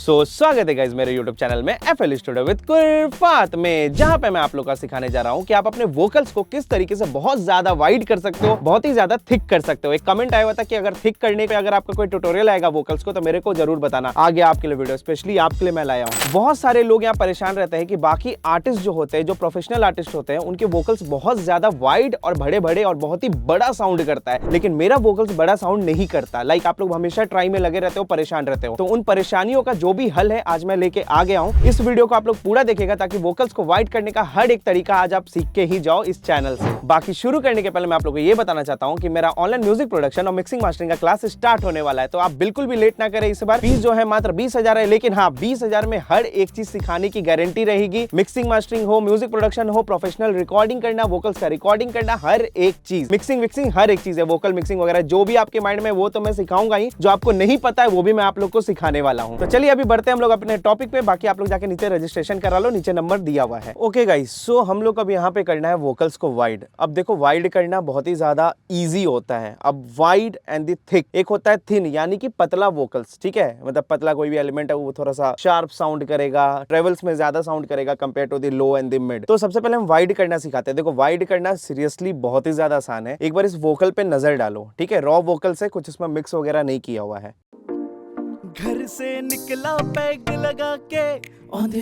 स्वागत है गाइस मेरे YouTube चैनल में FL स्टूडियो विद कुरफात में, जहां पे मैं आप लोगों को सिखाने जा रहा हूं कि आप अपने वोकल्स को किस तरीके से बहुत ज्यादा वाइड कर सकते हो, बहुत ही ज्यादा थिक कर सकते हो। एक कमेंट आया हुआ था कि अगर थिक करने पे अगर आपका कोई ट्यूटोरियल आएगा वोकल्स को तो मेरे को जरूर बताना, आगे आपके लिए वीडियो स्पेशली आपके लिए मैं लाया हूं। बहुत सारे लोग यहाँ परेशान रहते हैं कि बाकी आर्टिस्ट जो होते हैं, जो प्रोफेशनल आर्टिस्ट होते हैं, उनके वोकल्स बहुत ज्यादा वाइड और बड़े बड़े और बहुत ही बड़ा साउंड करता है, लेकिन मेरा वोकल्स बड़ा साउंड नहीं करता। लाइक आप लोग हमेशा ट्राई में लगे रहते हो, परेशान रहते हो, तो उन परेशानियों का जो भी हल है आज मैं लेके आ गया हूं। इस वीडियो को आप लोग पूरा देखिएगा ताकि वोकल्स को वाइड करने का हर एक तरीका आज आप सीख के ही जाओ इस चैनल से। बाकी शुरू करने के पहले मैं आप लोगों को ये बताना चाहता हूं कि मेरा ऑनलाइन म्यूजिक प्रोडक्शन और मिक्सिंग मास्टरिंग का क्लास स्टार्ट होने वाला है, तो आप बिल्कुल भी लेट ना करें। इस बार फीस जो है मात्र 20,000 है, लेकिन हाँ 20,000 में हर एक चीज सिखाने की गारंटी रहेगी। मिक्सिंग मास्टरिंग हो, म्यूजिक प्रोडक्शन हो, प्रोफेशनल रिकॉर्डिंग करना, वोकल्स का रिकॉर्डिंग करना, हर एक चीज मिक्सिंग हर एक चीज है। वोकल मिक्सिंग वगैरह जो भी आपके माइंड में वो तो मैं सिखाऊंगा ही, जो आपको नहीं पता है वो भी मैं आप लोग को सिखाने वाला हूं। तो चलिए अभी बढ़ते हैं हम लोग अपने टॉपिक पे। बाकी आप लोग जाके नीचे रजिस्ट्रेशन करा लो, नीचे नंबर दिया हुआ है। ओके गाइस, सो हम लोग अब यहाँ पे करना है वोकल्स को वाइड। अब देखो वाइड करना बहुत ही ज्यादा इजी होता है। अब वाइड एंड द थिक, एक होता है थिन यानी कि पतला वोकल्स, ठीक है, मतलब पतला कोई भी एलिमेंट है वो थोड़ा सा शार्प साउंड करेगा, ट्रेवल्स में ज्यादा साउंड करेगा compare to the low and the mid. तो सबसे पहले हम वाइड करना सिखाते हैं। देखो वाइड करना सीरियसली बहुत ही ज्यादा आसान है। एक बार इस वोकल पे नजर डालो, ठीक है, रॉ वोकल से, कुछ इसमें मिक्स वगैरह नहीं किया हुआ है। घर से निकला पैग लगा के on the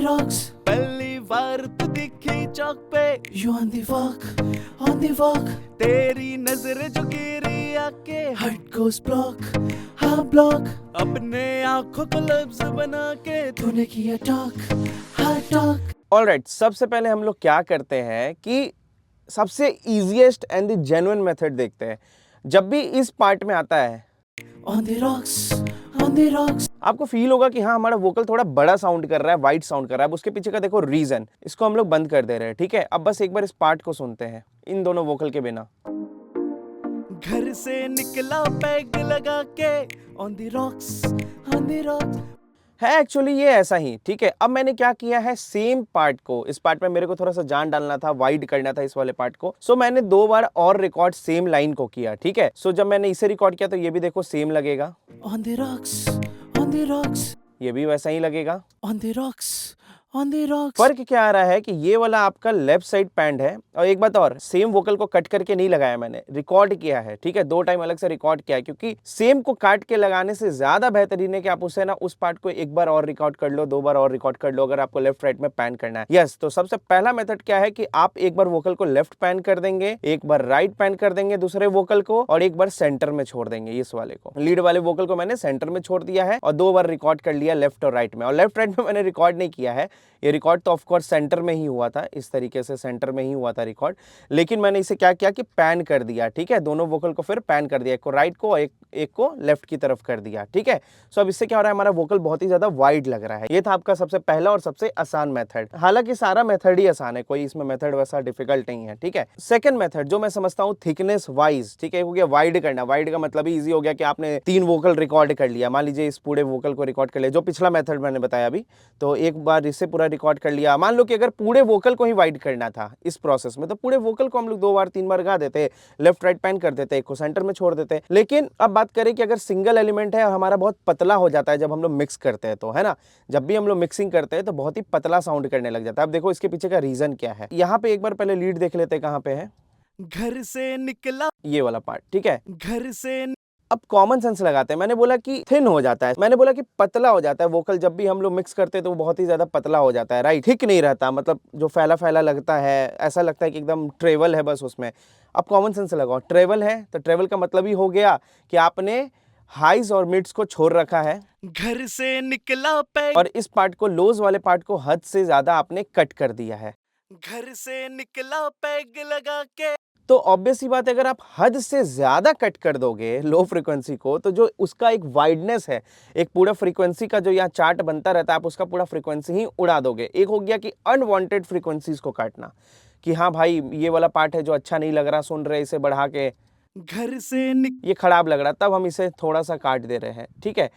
rocks पहली बार तू दिखी चौक पे you on the walk तेरी नजर जो गिरी आके heart goes block हाँ block अपने आंखों को लफ्ज बना के तूने किया talk ऑलराइट, सबसे पहले हम लोग क्या करते हैं कि सबसे easiest and the genuine method देखते हैं। जब भी इस पार्ट में आता है on the rocks आपको फील होगा कि हाँ हमारा वोकल थोड़ा बड़ा साउंड कर रहा है, वाइड साउंड कर रहा है। उसके पीछे का देखो रीजन, इसको हम लोग बंद कर दे रहे हैं, ठीक है। अब बस एक बार इस पार्ट को सुनते हैं इन दोनों वोकल के बिना। घर से निकला पैग लगा के on the rocks है एक्चुअली ये ऐसा ही, ठीक है। अब मैंने क्या किया है, सेम पार्ट को, इस पार्ट में मेरे को थोड़ा सा जान डालना था, वाइड करना था इस वाले पार्ट को, सो मैंने 2 बार और रिकॉर्ड सेम लाइन को किया, ठीक है। सो जब मैंने इसे रिकॉर्ड किया तो ये भी देखो सेम लगेगा, on the rocks ये भी वैसा ही लगेगा। on the rocks फर्क क्या आ रहा है कि ये वाला आपका लेफ्ट साइड पैंड है, और एक बात और, सेम वोकल को कट करके नहीं लगाया मैंने, रिकॉर्ड किया है, ठीक है। 2 टाइम अलग से रिकॉर्ड किया है, क्योंकि सेम को काट के लगाने से ज्यादा बेहतरीन है कि आप उसे ना उस पार्ट को एक बार और रिकॉर्ड कर लो, 2 बार और रिकॉर्ड कर लो, अगर आपको लेफ्ट राइट में पैन करना है। यस, तो सबसे पहला मेथड क्या है कि आप एक बार वोकल को लेफ्ट पैन कर देंगे, एक बार राइट पैन कर देंगे दूसरे वोकल को, और एक बार सेंटर में छोड़ देंगे इस वाले को। लीड वाले वोकल को मैंने सेंटर में छोड़ दिया है और 2 बार रिकॉर्ड कर लिया लेफ्ट और राइट में। और लेफ्ट राइट में मैंने रिकॉर्ड नहीं किया है, ये रिकॉर्ड तो ऑफ कोर्स सेंटर में ही हुआ था, इस तरीके से सेंटर में ही हुआ था रिकॉर्ड, लेकिन मैंने इसे क्या किया कि पैन कर दिया, ठीक है। दोनों वोकल को फिर पैन कर दिया, एक को राइट को, एक को लेफ्ट की तरफ कर दिया, ठीक है। सो अब इससे क्या हो रहा है, हमारा वोकल बहुत ही ज्यादा वाइड लग रहा है। ये था आपका सबसे पहला और सबसे आसान मेथड। हालांकि सारा मेथड ही आसान है, कोई इसमें मेथड वैसा डिफिकल्ट नहीं है, ठीक है। सेकंड मेथड जो मैं समझता हूँ थिकनेस वाइज, ठीक है, हो गया वाइड करना। वाइड का मतलब ही इजी हो गया कि आपने 3 वोकल रिकॉर्ड कर लिया, मान लीजिए इस पूरे वोकल को रिकॉर्ड कर लिया, जो पिछला मेथड मैंने बताया अभी, तो एक बार इससे पूरा रिकॉर्ड कर लिया। मान लो कि अगर पूरे वोकल को ही वाइड करना था इस प्रोसेस में, तो पूरे वोकल को हम लोग 2 बार 3 बार गा देते, लेफ्ट राइट पैन कर देते, एक को सेंटर में छोड़ देते। लेकिन अब बात करें कि अगर सिंगल एलिमेंट है और हमारा बहुत पतला हो जाता है जब हम लोग मिक्स करते हैं, तो है ना, जब भी हम लोग मिक्सिंग करते हैं तो बहुत ही पतला साउंड करने लग जाता है। अब देखो इसके पीछे का रीजन क्या है। यहाँ पे एक बार पहले लीड देख लेते हैं कहाँ पे है, घर से निकला, ये वाला पार्ट, ठीक है। घर से अब कॉमन सेंस लगाते हैं। मैंने बोला कि थिन हो जाता है, मैंने बोला कि पतला हो जाता है वोकल, जब भी हम लोग मिक्स करते हैं तो वो बहुत ही ज्यादा पतला हो जाता है, राइट। थिक नहीं रहता, मतलब जो फैला फैला लगता है, ऐसा लगता है कि एकदम ट्रेवल है बस उसमें। अब कॉमन सेंस लगाओ, ट्रेवल है तो ट्रेवल का मतलब ही हो गया कि आपने हाइज और मिड्स को छोड़ रखा है, घर से निकला पैग, और इस पार्ट को, लोज वाले पार्ट को हद से ज्यादा आपने कट कर दिया है। घर से निकला पैग लगा के, तो ऑब्वियस ही बात है, अगर आप हद से ज्यादा कट कर दोगे लो फ्रीक्वेंसी को, तो जो उसका एक वाइडनेस है, एक पूरा फ्रीक्वेंसी का जो यहाँ चार्ट बनता रहता है, आप उसका पूरा फ्रीक्वेंसी ही उड़ा दोगे। एक हो गया कि अनवांटेड फ्रीक्वेंसीज को काटना, कि हाँ भाई ये वाला पार्ट है जो अच्छा नहीं लग रहा सुन रहे, इसे बढ़ा के, घर से ये खराब लग रहा, तब हम इसे थोड़ा सा काट दे रहे हैं, ठीक है।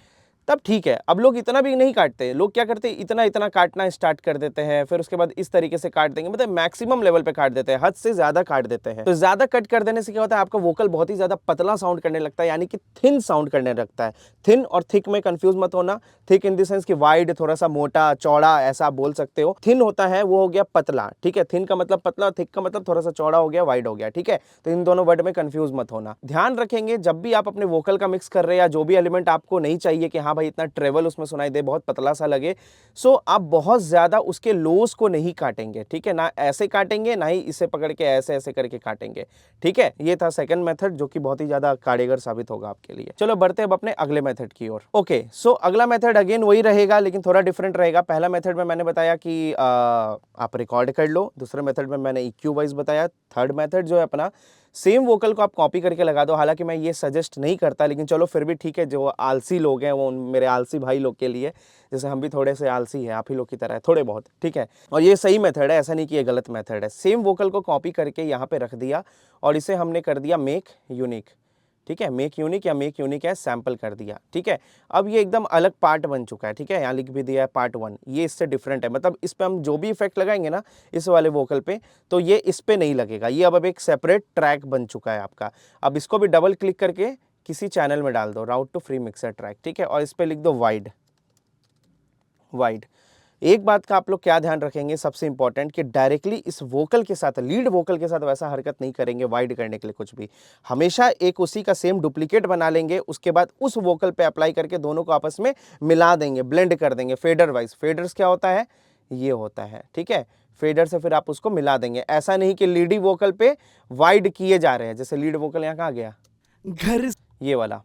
तब ठीक है। अब लोग इतना भी नहीं काटते, लोग क्या करते हैं, इतना इतना काटना स्टार्ट कर देते हैं, फिर उसके बाद इस तरीके से काट देंगे, मतलब मैक्सिमम लेवल पे काट देते हैं, हद से ज्यादा काट देते हैं। तो ज्यादा कट कर देने से क्या होता है, आपका वोकल बहुत ही ज्यादा पतला साउंड करने लगता है, यानी कि थिन साउंड करने लगता है। थिन और थिक में कंफ्यूज मत होना। थिक इन द सेंस कि वाइड, थोड़ा सा मोटा चौड़ा, ऐसा आप बोल सकते हो। थिन होता है वो हो गया पतला, ठीक है। थिन का मतलब पतला, थिक का मतलब थोड़ा सा चौड़ा हो गया, वाइड हो गया, ठीक है। तो इन दोनों वर्ड में कंफ्यूज मत होना। ध्यान रखेंगे जब भी आप अपने वोकल का मिक्स कर रहे हैं, या जो भी एलिमेंट आपको नहीं चाहिए कि हाँ भाई इतना ट्रेवल उसमें सुनाई दे, बहुत पतला सा लगे, सो आप बहुत ज्यादा उसके लोस को नहीं काटेंगे, ठीक है ना। ऐसे काटेंगे ना ही इसे पकड़ के ऐसे ऐसे करके काटेंगे, ठीक है। ये था सेकंड मेथड, जो कि बहुत ही ज्यादा कारगर साबित होगा आपके लिए। चलो बढ़ते हैं अब अपने अगले मेथड की ओर। ओके, सो अगला मेथड अगेन वही रहेगा, लेकिन थोड़ा डिफरेंट रहेगा। पहला मेथड में मैंने बताया कि आप रिकॉर्ड कर लो, दूसरे मेथड में मैंने EQ वाइज बताया। थर्ड मेथड जो है अपना, सेम वोकल को आप कॉपी करके लगा दो। हालांकि मैं ये सजेस्ट नहीं करता, लेकिन चलो फिर भी ठीक है, जो आलसी लोग हैं, वो मेरे आलसी भाई लोग के लिए, जैसे हम भी थोड़े से आलसी हैं, आप ही लोग की तरह है थोड़े बहुत, ठीक है। और ये सही मेथड है, ऐसा नहीं कि ये गलत मेथड है। सेम वोकल को कॉपी करके यहाँ पे रख दिया और इसे हमने कर दिया मेक यूनिक, ठीक है। मेक यूनिक या मेक यूनिक है सैंपल कर दिया, ठीक है। अब ये एकदम अलग पार्ट बन चुका है, ठीक है। यहाँ लिख भी दिया है पार्ट 1, ये इससे डिफरेंट है। मतलब इस पे हम जो भी इफेक्ट लगाएंगे ना इस वाले वोकल पे, तो ये इस पे नहीं लगेगा। ये अब एक सेपरेट ट्रैक बन चुका है आपका। अब इसको भी डबल क्लिक करके किसी चैनल में डाल दो, राउट टू फ्री मिक्सर ट्रैक, ठीक है। और इस पे लिख दो वाइड। वाइड एक बात का आप लोग क्या ध्यान रखेंगे, सबसे इंपॉर्टेंट, कि डायरेक्टली इस वोकल के साथ, लीड वोकल के साथ वैसा हरकत नहीं करेंगे वाइड करने के लिए कुछ भी। हमेशा एक उसी का सेम डुप्लीकेट बना लेंगे, उसके बाद उस वोकल पे अप्लाई करके दोनों को आपस में मिला देंगे, ब्लेंड कर देंगे फेडर वाइज। फेडर्स क्या होता है, ये होता है, ठीक है। फेडर से फिर आप उसको मिला देंगे। ऐसा नहीं कि लीडी वोकल पे वाइड किए जा रहे हैं, जैसे लीड वोकल यहाँ कहाँ गया, ये वाला,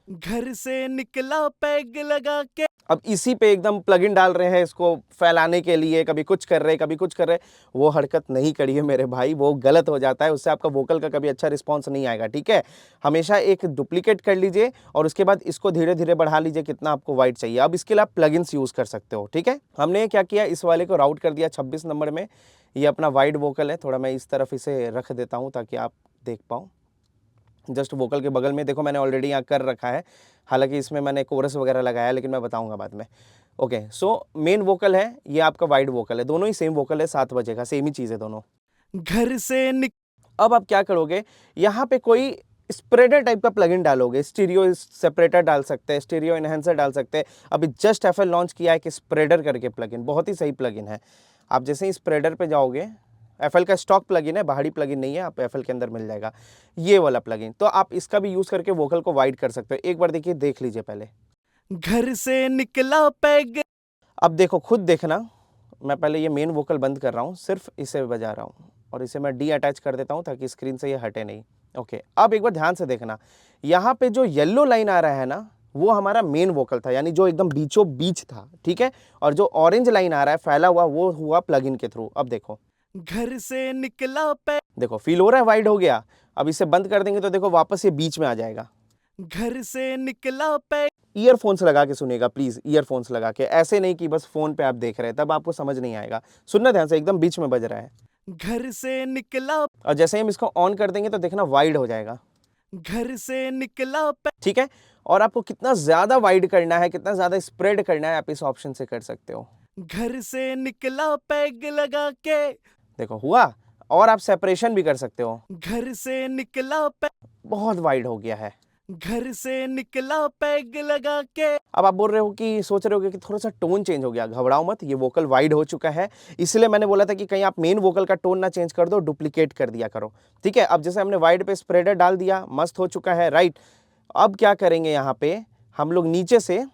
घर से निकला पैग लगा के। अब इसी पे एकदम प्लगइन डाल रहे हैं इसको फैलाने के लिए, कभी कुछ कर रहे कभी कुछ कर रहे। वो हरकत नहीं करिए मेरे भाई, वो गलत हो जाता है, उससे आपका वोकल का कभी अच्छा रिस्पांस नहीं आएगा, ठीक है। हमेशा एक डुप्लीकेट कर लीजिए और उसके बाद इसको धीरे धीरे बढ़ा लीजिए कितना आपको वाइड चाहिए। अब इसके लिए आप प्लगइन्स यूज कर सकते हो, ठीक है। हमने क्या किया, इस वाले को राउट कर दिया 26 नंबर में। ये अपना वाइड वोकल है, थोड़ा मैं इस तरफ इसे रख देता हूँ ताकि आप देख पाओ। जस्ट वोकल के बगल में देखो, मैंने ऑलरेडी यहाँ कर रखा है, हालांकि इसमें मैंने कोरस वगैरह लगाया, लेकिन मैं बताऊंगा बाद में। ओके, सो मेन वोकल है, ये आपका वाइड वोकल है, दोनों ही सेम वोकल है, 7 बजेगा, सेम ही चीज़ है दोनों। घर से अब आप क्या करोगे, यहाँ पे कोई स्प्रेडर टाइप का प्लगइन डालोगे। स्टीरियो सेपरेटर डाल सकते हैं, स्टीरियो एनहेंसर डाल सकते हैं। अभी जस्ट FL लॉन्च किया है कि स्प्रेडर करके प्लगइन, बहुत ही सही प्लगइन है। आप जैसे ही स्प्रेडर पे जाओगे, FL का स्टॉक प्लगइन है, बाहरी प्लगइन नहीं है, आप FL के अंदर मिल जाएगा ये वाला प्लगइन। तो आप इसका भी यूज़ करके वोकल को वाइड कर सकते हो। एक बार देखिए, देख लीजिए पहले। घर से निकला पैग। अब देखो, खुद देखना, मैं पहले ये मेन वोकल बंद कर रहा हूँ, सिर्फ इसे बजा रहा हूँ और इसे मैं डी अटैच कर देता हूँ ताकि स्क्रीन से ये हटे नहीं। ओके, अब एक बार ध्यान से देखना, यहाँ पे जो येलो लाइन आ रहा है ना, वो हमारा मेन वोकल था, यानी जो एकदम बीचों बीच था, ठीक है। और जो ऑरेंज लाइन आ रहा है फैला हुआ, वो हुआ प्लगइन के थ्रू। अब देखो, घर से निकला पैग। देखो फील हो रहा है, वाइड हो गया। अब इसे बंद कर देंगे तो देखो वापस ये बीच में आ जाएगा। घर से निकला पैग। ईयरफोन्स लगा के सुनिएगा प्लीज, ईयरफोन्स लगा के, ऐसे नहीं कि बस फोन पे आप देख रहे हैं, तब आपको समझ नहीं आएगा। सुनना ध्यान से, एकदम बीच में बज रहा है। घर से निकला। और जैसे ही हम इसको ऑन कर देंगे तो देखना वाइड हो जाएगा। घर से निकला पैग। ठीक है। और आपको कितना ज्यादा वाइड करना है, कितना ज्यादा स्प्रेड करना है, आप इस ऑप्शन से कर सकते हो। घर से निकला पैग लगा के। देखो हुआ। और आप सेपरेशन भी कर सकते हो। घर से निकला पैग। बहुत वाइड हो गया है। घर से निकला पैग लगा के। अब आप बोल रहे हो कि, सोच रहे हो कि थोड़ा सा टोन चेंज हो गया, घबराओ मत, ये वोकल वाइड हो चुका है। इसलिए मैंने बोला था कि कहीं आप मेन वोकल का टोन ना चेंज कर दो, डुप्लीकेट कर दिया करो, ठीक है। अब जैसे हमने वाइड पे स्प्रेडर डाल दिया, मस्त हो चुका है, राइट। अब क्या करेंगे, यहाँ पे हम लोग नीचे से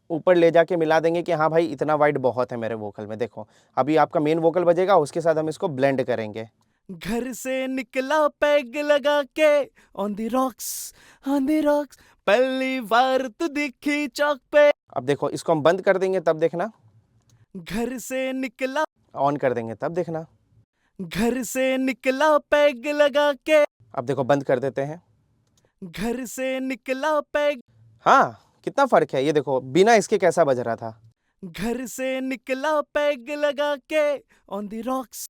ऊपर ले जाके मिला देंगे कि हाँ भाई इतना वाइड बहुत है मेरे वोकल में। देखो अभी आपका मेन वोकल बजेगा, उसके साथ हम इसको ब्लेंड करेंगे। घर से निकला पैग लगा के। On the rocks, on the rocks, पहली बार तू दिखी चौक पे। अब देखो, इसको हम बंद कर देंगे तब देखना, घर से निकला। ऑन कर देंगे तब देखना। घर से निकला पैग लगा के। अब देखो, बंद कर देते हैं। घर से निकला पैग। हाँ, कितना फर्क है, ये देखो बिना इसके कैसा बज रहा था। घर से निकला पैग लगा के। On the rocks.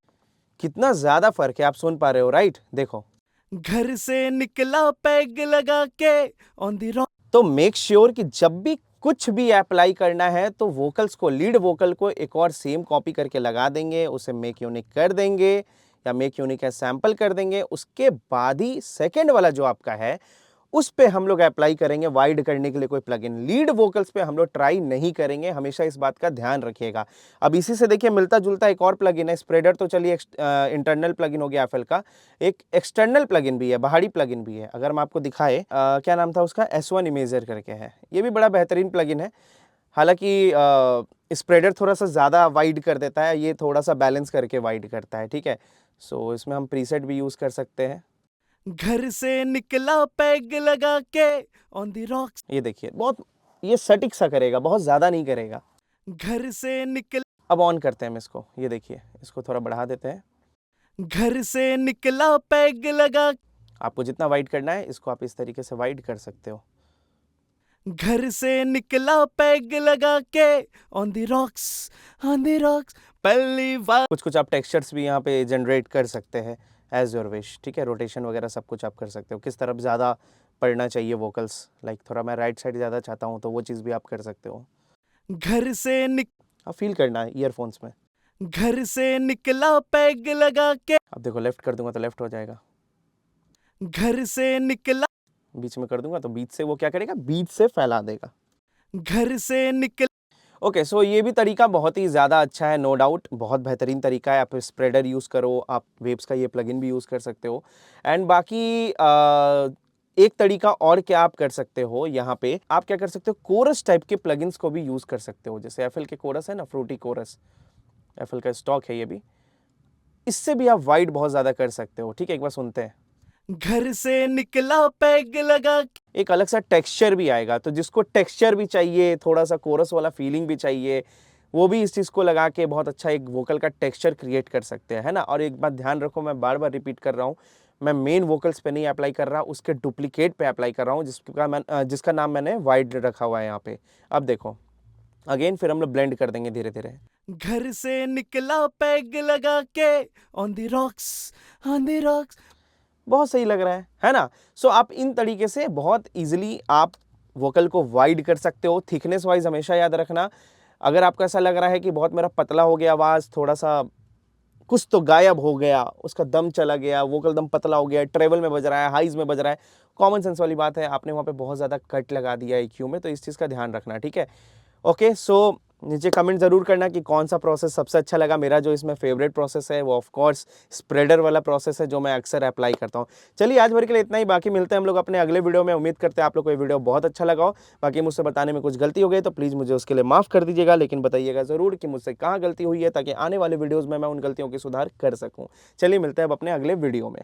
कितना ज्यादा फर्क है, आप सुन पा रहे हो, राइट। देखो घर से निकला पैग लगा के। On the rock. तो मेक श्योर कि जब भी कुछ भी अप्लाई करना है तो वोकल्स को, लीड वोकल को एक और सेम कॉपी करके लगा देंगे, उसे मेक यूनिक कर देंगे या मेक यूनिक सैंपल कर देंगे। उसके बाद ही सेकंड वाला जो आपका है उस पे हम लोग अप्लाई करेंगे वाइड करने के लिए कोई प्लगइन। लीड वोकल्स पे हम लोग ट्राई नहीं करेंगे, हमेशा इस बात का ध्यान रखिएगा। अब इसी से देखिए मिलता जुलता एक और प्लगइन है, स्प्रेडर तो चलिए इंटरनल प्लगइन हो गया एफएल का, एक एक्सटर्नल प्लगइन भी है, बाहरी प्लगइन भी है। अगर मैं आपको दिखाए क्या नाम था उसका, S1 इमेजर करके है, ये भी बड़ा बेहतरीन प्लगइन है। हालांकि स्प्रेडर थोड़ा सा ज़्यादा वाइड कर देता है, ये थोड़ा सा बैलेंस करके वाइड करता है, ठीक है। सो इसमें हम प्रीसेट भी यूज़ कर सकते हैं। घर से निकला पैग लगा के ऑन द रॉक्स। ये देखिए बहुत ये सटीक सा करेगा, बहुत ज़्यादा नहीं करेगा। घर से निकल अब ऑन करते हैं हम इसको, ये देखिए इसको थोड़ा बढ़ा देते हैं। घर से निकला पैग लगा, आपको जितना वाइड करना है इसको आप इस तरीके से वाइड कर सकते हो। घर से निकला पैग लगा के on the rocks, on the rocks पहली बार। कुछ कुछ आप टेक्सचर्स भी यहाँ पे जनरेट कर सकते हैं एज योर विश, ठीक है। रोटेशन वगैरह सब कुछ आप कर सकते हो, किस तरफ ज़्यादा पढ़ना चाहिए वोकल्स, लाइक थोड़ा मैं राइट साइड ज़्यादा चाहता हूँ तो वो चीज़ भी आप कर सकते हो। घर से आप फील करना है ईयरफोन्स में। घर से निकला पैग लगा के, अब देखो लेफ्ट कर दूंगा तो लेफ्ट हो जाएगा, घर से निकला, बीच में कर दूंगा तो बीच से वो क्या करेगा, बीच से फैला देगा। घर से निकल ओके सो ये भी तरीका बहुत ही ज़्यादा अच्छा है, नो डाउट बहुत बेहतरीन तरीका है। आप स्प्रेडर यूज़ करो, आप वेव्स का ये प्लगइन भी यूज़ कर सकते हो। एंड बाकी एक तरीका और क्या आप कर सकते हो, यहाँ पे आप क्या कर सकते हो, कोरस टाइप के प्लगइन्स को भी यूज़ कर सकते हो। जैसे एफएल के कोरस है ना, फ्रूटी कोरस, एफएल का स्टॉक है ये भी, इससे भी आप वाइड बहुत ज़्यादा कर सकते हो, ठीक है। एक बार सुनते हैं। घर से निकला पैग लगा, एक अलग सा टेक्सचर भी आएगा, तो जिसको टेक्सचर भी चाहिए, थोड़ा सा कोरस वाला फीलिंग भी चाहिए, वो भी इस चीज़ को लगा के बहुत अच्छा एक वोकल का टेक्सचर क्रिएट कर सकते हैं, है ना। और एक बात ध्यान रखो, मैं बार बार रिपीट कर रहा हूँ, मैं मेन वोकल्स पे नहीं अप्लाई कर रहा, उसके डुप्लीकेट पे अप्लाई कर रहा हूँ, जिसका नाम मैंने वाइड रखा हुआ है यहाँ पे। अब देखो अगेन फिर हम लोग ब्लेंड कर देंगे धीरे धीरे। घर से निकला पैग लगा के on the rocks, on the rocks. बहुत सही लग रहा है ना। सो आप इन तरीके से बहुत इजीली आप वोकल को वाइड कर सकते हो। थिकनेस वाइज हमेशा याद रखना, अगर आपको ऐसा लग रहा है कि बहुत मेरा पतला हो गया आवाज़, थोड़ा सा कुछ तो गायब हो गया, उसका दम चला गया, वोकल दम पतला हो गया, ट्रेवल में बज रहा है, हाइज में बज रहा है, कॉमन सेंस वाली बात है, आपने वहाँ पे बहुत ज़्यादा कट लगा दिया EQ में, तो इस चीज़ का ध्यान रखना, ठीक है। ओके सो नीचे कमेंट ज़रूर करना कि कौन सा प्रोसेस सबसे अच्छा लगा। मेरा जो इसमें फेवरेट प्रोसेस है वो ऑफ कोर्स स्प्रेडर वाला प्रोसेस है, जो मैं अक्सर अप्लाई करता हूँ। चलिए आज भर के लिए इतना ही, बाकी मिलते हैं हम लोग अपने अगले वीडियो में। उम्मीद करते हैं आप लोग को ये वीडियो बहुत अच्छा लगा हो। बाकी मुझसे बताने में कुछ गलती हो गई तो प्लीज़ मुझे उसके लिए माफ़ कर दीजिएगा, लेकिन बताइएगा ज़रूर कि मुझसे कहाँ गलती हुई है, ताकि आने वाले वीडियोज़ में मैं उन गलतियों की सुधार कर सकूँ। चलिए मिलते हैं अब अपने अगले वीडियो में।